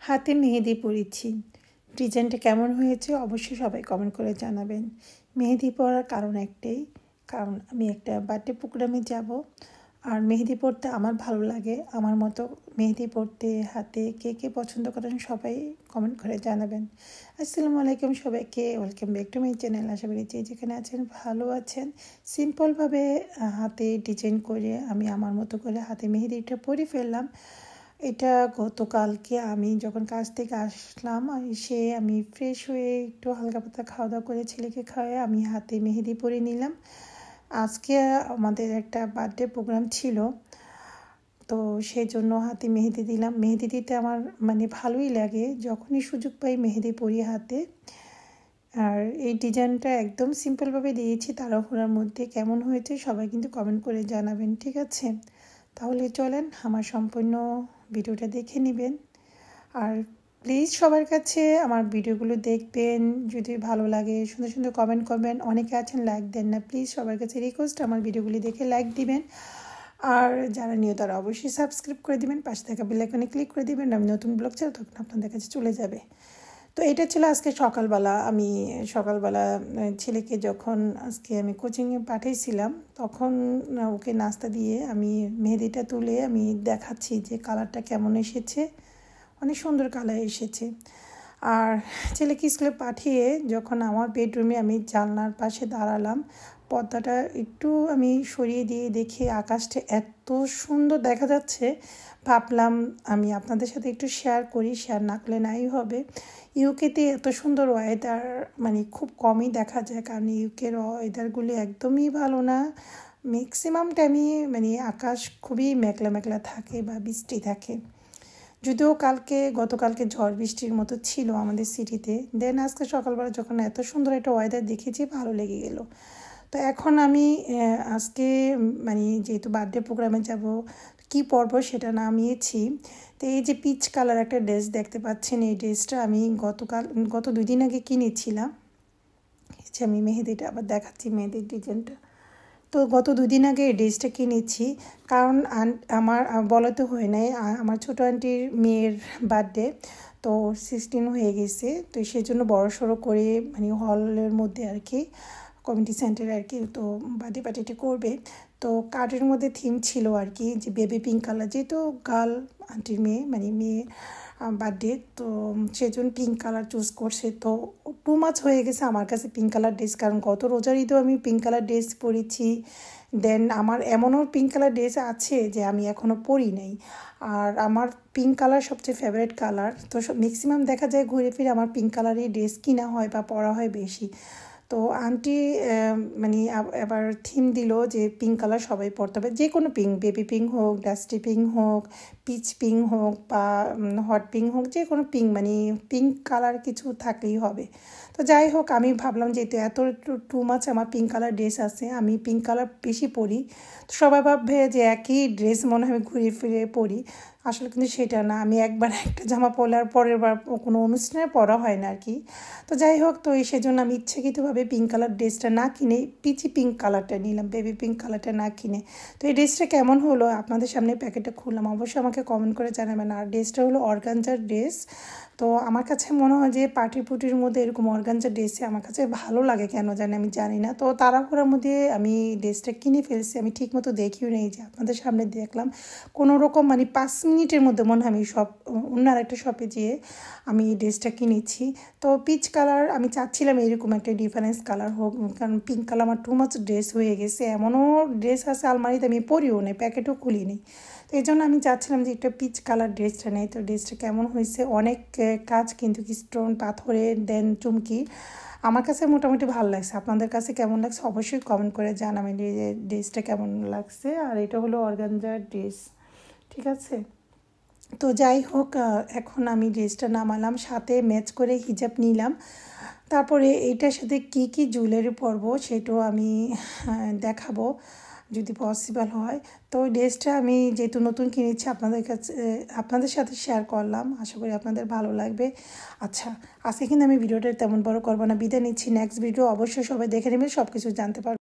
হাতে মেহেদি পরেছি। ডিজাইনটা কেমন হয়েছে অবশ্যই সবাই কমেন্ট করে জানাবেন। মেহেদি পরার কারণ একটাই, কারণ আমি একটা বার্থডে প্রোগ্রামে যাব। আর মেহেদি পরতে আমার ভালো লাগে। আমার মতো মেহেদি পরতে হাতে কে কে পছন্দ করেন সবাই কমেন্ট করে জানাবেন। আসসালামু আলাইকুম সবাইকে, welcome back to my channel. আশা করি যে যেখানে আছেন ভালো আছেন। সিম্পলভাবে হাতে ডিজাইন করে আমি আমার মতো করে হাতে মেহেদিটা পরে ফেললাম। এটা গতকালকে আমি যখন কাজ থেকে আসলাম, এসে আমি ফ্রেশ হয়ে একটু হালকা পাতলা খাওয়া দাওয়া করে ছেলেকে খাওয়াই আমি হাতে মেহেদি পরে নিলাম। আজকে আমাদের একটা বার্থডে প্রোগ্রাম ছিল, তো সেই জন্য হাতে মেহেদি দিলাম। মেহেদি দিতে আমার ভালোই লাগে, যখনই সুযোগ পাই মেহেদি পরি হাতে। আর এই ডিজাইনটা একদম সিম্পলভাবে দিয়েছি তাড়াহুড়োর মধ্যে। কেমন হয়েছে সবাই কিন্তু কমেন্ট করে জানাবেন, ঠিক আছে? তাহলে চলেন আমার সম্পূর্ণ ভিডিওটা দেখে নেবেন। আর প্লিজ সবার কাছে আমার ভিডিওগুলো দেখবেন, যদি ভালো লাগে সুন্দর সুন্দর কমেন্ট করবেন। অনেকে আছেন লাইক দেন না, প্লিজ সবার কাছে রিকোয়েস্ট আমার ভিডিওগুলি দেখে লাইক দিবেন। আর যারা নিউ তারা অবশ্যই সাবস্ক্রাইব করে দিবেন, পাশে থাকা বেল আইকনে ক্লিক করে দিবেন। আমি নতুন ব্লগ চাই তখন আপনাদের কাছে চলে যাবে। তো এটা ছিল আজকে সকালবেলা। আমি সকালবেলা ছেলেকে যখন আজকে আমি কোচিংয়ে পাঠিয়েছিলাম, তখন ওকে নাস্তা দিয়ে আমি মেহেদিটা তুলে আমি দেখাচ্ছি যে কালারটা কেমন এসেছে। অনেক সুন্দর কালার এসেছে। আর ছেলেকে স্কুলে পাঠিয়ে যখন আমার বেডরুমে আমি জানলার পাশে দাঁড়ালাম, পর্দাটা একটু আমি সরিয়ে দিয়ে দেখি আকাশটা এত সুন্দর দেখা যাচ্ছে, ভাবলাম আমি আপনাদের সাথে একটু শেয়ার করি। শেয়ার না করলে নাই হবে। ইউকেতে এত সুন্দর ওয়েদার খুব কমই দেখা যায়, কারণ ইউকের ওয়েদারগুলি একদমই ভালো না। ম্যাক্সিমাম টাইমই আকাশ খুবই মেঘলা মেঘলা থাকে বা বৃষ্টি থাকে। যদিও গতকালকে ঝড় বৃষ্টির মতো ছিল আমাদের সিটিতে। দেন আজকে সকালবেলা যখন এত সুন্দর একটা ওয়েদার দেখেছি, ভালো লেগে গেল। তো এখন আমি আজকে যেহেতু বার্থডে প্রোগ্রামে যাব, কি পরবো সেটা নামিয়েছি। তো এই যে পিচ কালার একটা ড্রেস দেখতে পাচ্ছেন, এই ড্রেসটা আমি গত 2 দিন আগে কিনেছিলাম। যে আমি মেহেদিটা আবার দেখাচ্ছি, মেহেদির ডিজাইনটা। তো গত 2 দিন আগে এই ড্রেসটা কিনেছি, কারণ আমার বলাতে হয় নাই, আমার ছোটো আন্টির মেয়ের বার্থডে, তো 16 হয়ে গেছে। তো সেই জন্য বড়সড় করে হলের মধ্যে আর কি, কমিউনিটি সেন্টারে আর কি, তো বার্থডে পার্টিটা করবে। তো কার্ডের মধ্যে থিম ছিল আর কি যে বেবি পিঙ্ক কালার, যেহেতু গার্ল আন্টির মেয়ে বার্থডে, তো সেজন্য পিঙ্ক কালার চুজ করছে। তো টু মাচ হয়ে গেছে আমার কাছে পিঙ্ক কালার ড্রেস, কারণ গত রোজার ঈদেও আমি পিঙ্ক কালার ড্রেস পরেছি। দেন আমার এমনও পিঙ্ক কালার ড্রেস আছে যে আমি এখনও পরি নাই। আর আমার পিঙ্ক কালার সবচেয়ে ফেভারিট কালার। তো ম্যাক্সিমাম দেখা যায় ঘুরে ফিরে আমার পিঙ্ক কালারই ড্রেস কিনা হয় বা পরা হয় বেশি। তো আন্টি এবার থিম দিল যে পিঙ্ক কালার সবাই পরতে হবে, যে কোনো পিঙ্ক, বেবি পিঙ্ক হোক, ডাস্টি পিঙ্ক হোক, পিচ পিঙ্ক হোক বা হট পিঙ্ক হোক, যে কোনো পিঙ্ক পিঙ্ক কালার কিছু থাকলেই হবে। তো যাই হোক, আমি ভাবলাম যেহেতু এত টু মাচ আমার পিঙ্ক কালার ড্রেস আছে, আমি পিঙ্ক কালার বেশি পরি। তো সবাই ভাববে যে একই ড্রেস মনে হয় আমি ঘুরে ফিরে পরি, আসলে কিন্তু সেটা না। আমি একবার একটা জামা পরার পরের বার কোনো অনুষ্ঠানে পরা হয় না আর কি। তো যাই হোক, তো সেজন্য আমি ইচ্ছাকৃতভাবে পিঙ্ক কালার ড্রেসটা না কিনে পিচি পিঙ্ক কালারটা নিলাম, বেবি পিঙ্ক কালারটা না কিনে। তো এই ড্রেসটা কেমন হলো আপনাদের সামনে প্যাকেটটা খুললাম, অবশ্যই আমাকে কমেন্ট করে জানাবেন। আর ড্রেসটা হলো অর্গানজার ড্রেস। তো আমার কাছে মনে হয় যে পার্টি পুটির মধ্যে এরকম অর্গানজার ড্রেসে আমার কাছে ভালো লাগে, কেন জানি আমি জানি না। তো তাড়াহুড়োর মধ্যে আমি ড্রেসটা কিনে ফেলছি, আমি ঠিক মতো দেখিও নেই, যে আপনাদের সামনে দেখলাম কোনো রকম 5 মিনিটের মধ্যে মনে হয় আমি অন্য আরেকটা শপে যেয়ে আমি এই ড্রেসটা কিনেছি। তো পিচ কালার আমি চাচ্ছিলাম এরকম একটা ডিফারেন্স কালার হোক, কারণ পিঙ্ক কালার আমার টু মাচ ড্রেস হয়ে গেছে। এমনও ড্রেস আছে আলমারিতে আমি পরিও নেই, প্যাকেটও খুলি নেই। তো এই জন্য আমি চাচ্ছিলাম যে একটা পিচ কালার ড্রেসটা নেই। তো ড্রেসটা কেমন হয়েছে, অনেক কাজ কিন্তু স্টোন পাথরের, দেন চুমকি। আমার কাছে মোটামুটি ভালো লাগছে, আপনাদের কাছে কেমন লাগছে অবশ্যই কমেন্ট করে জানাবেন যে ড্রেসটা কেমন লাগছে। আর এটা হলো অর্গানজার ড্রেস, ঠিক আছে? তো যাই হোক, এখন আমি ড্রেসটা নামালাম, সাথে ম্যাচ করে হিজাব নিলাম। তারপরে এইটার সাথে কি কি জুয়েলারি পরবো সেটাও আমি দেখাবো যদি পসিবল হয়। তো ড্রেসটা আমি যেহেতু নতুন কিনেছি আপনাদের সাথে শেয়ার করলাম, আশা করি আপনাদের ভালো লাগবে। আচ্ছা, আজকে কিন্তু আমি ভিডিওটা তেমন বড় করবো না, বিদায় নিচ্ছি। নেক্সট ভিডিও অবশ্যই সবাই দেখে নেবেন, সব কিছু জানতে পারবেন।